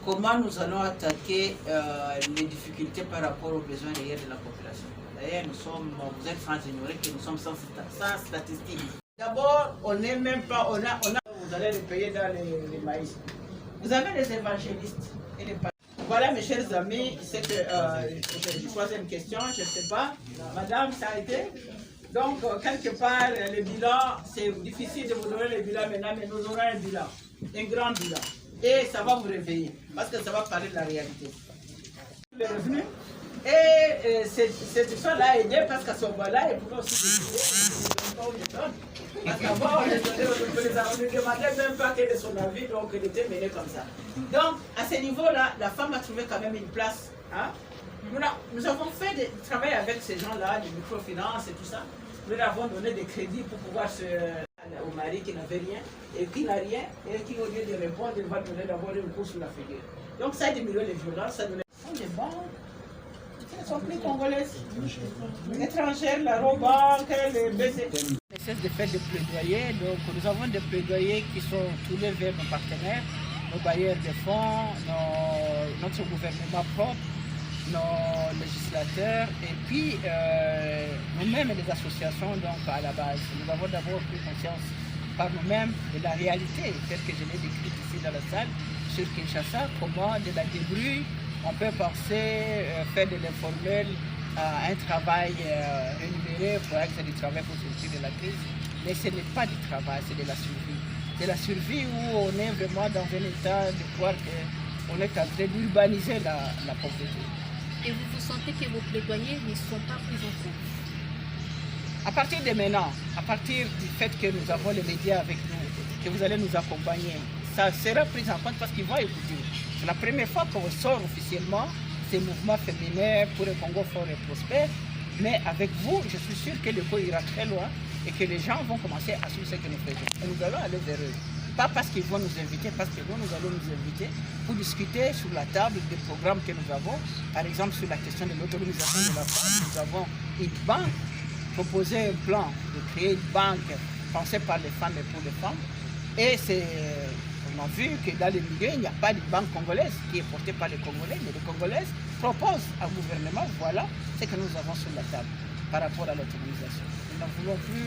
comment nous allons attaquer les difficultés par rapport aux besoins réels de la population. D'ailleurs, vous êtes sans ignorer que nous sommes sans statistiques. D'abord, on n'est même pas, vous allez les payer dans les maïs. Vous avez les évangélistes et les pasteurs. Voilà, mes chers amis, c'est que je pose une question, je ne sais pas. Madame, ça a été? Donc, quelque part, le bilan, c'est difficile de vous donner le bilan maintenant, mais nous aurons un bilan, un grand bilan. Et ça va vous réveiller, parce que ça va parler de la réalité. Les revenus. Et cette histoire-là a aidé parce qu'à ce moment-là, ils pouvaient aussi décider parce qu'avant, on ne demandait même pas quel est son avis, donc il était mené comme ça. Donc, à ce niveau-là, la femme a trouvé quand même une place. Hein? Nous avons fait du travail avec ces gens-là, des microfinances et tout ça. Nous leur avons donné des crédits pour pouvoir au mari qui n'avait rien et qui n'a rien et qui, au lieu de répondre, il va donner d'abord une course sur la figure. Donc, ça a diminué les violences, ça a donné. Les banques, elles sont plus congolaises. Étrangères, la Robanque, les BC. On cesse de faire des plaidoyers, donc nous avons des plaidoyers qui sont tournés vers nos partenaires, nos bailleurs de fonds, notre gouvernement propre, nos législateurs et puis nous-mêmes les associations donc à la base. Nous avons d'abord pris conscience par nous-mêmes de la réalité telle que je l'ai décrite ici dans la salle sur Kinshasa, comment de la débrouille on peut penser faire de l'informel un travail rémunéré pour être du travail pour sortir de la crise, mais ce n'est pas du travail, c'est de la survie. C'est la survie où on est vraiment dans un état de croire qu'on est en train d'urbaniser la pauvreté. Et vous vous sentez que vos plaidoyers ne sont pas pris en compte? À partir de maintenant, à partir du fait que nous avons les médias avec nous, que vous allez nous accompagner, ça sera pris en compte parce qu'ils vont écouter. C'est la première fois qu'on sort officiellement ces mouvements féminins pour le Congo fort et prospère. Mais avec vous, je suis sûr que le coup ira très loin et que les gens vont commencer à suivre ce que nous faisons. Et nous allons aller vers eux. Pas parce qu'ils vont nous inviter, parce que nous allons nous inviter pour discuter sur la table des programmes que nous avons. Par exemple, sur la question de l'autonomisation de la femme, nous avons une banque, proposé un plan de créer une banque pensée par les femmes et pour les femmes. Et on a vu que dans les milieux, il n'y a pas de banque congolaise qui est portée par les Congolais, mais les Congolaises proposent au gouvernement, voilà ce que nous avons sur la table par rapport à l'autonomisation. Nous n'en voulons plus.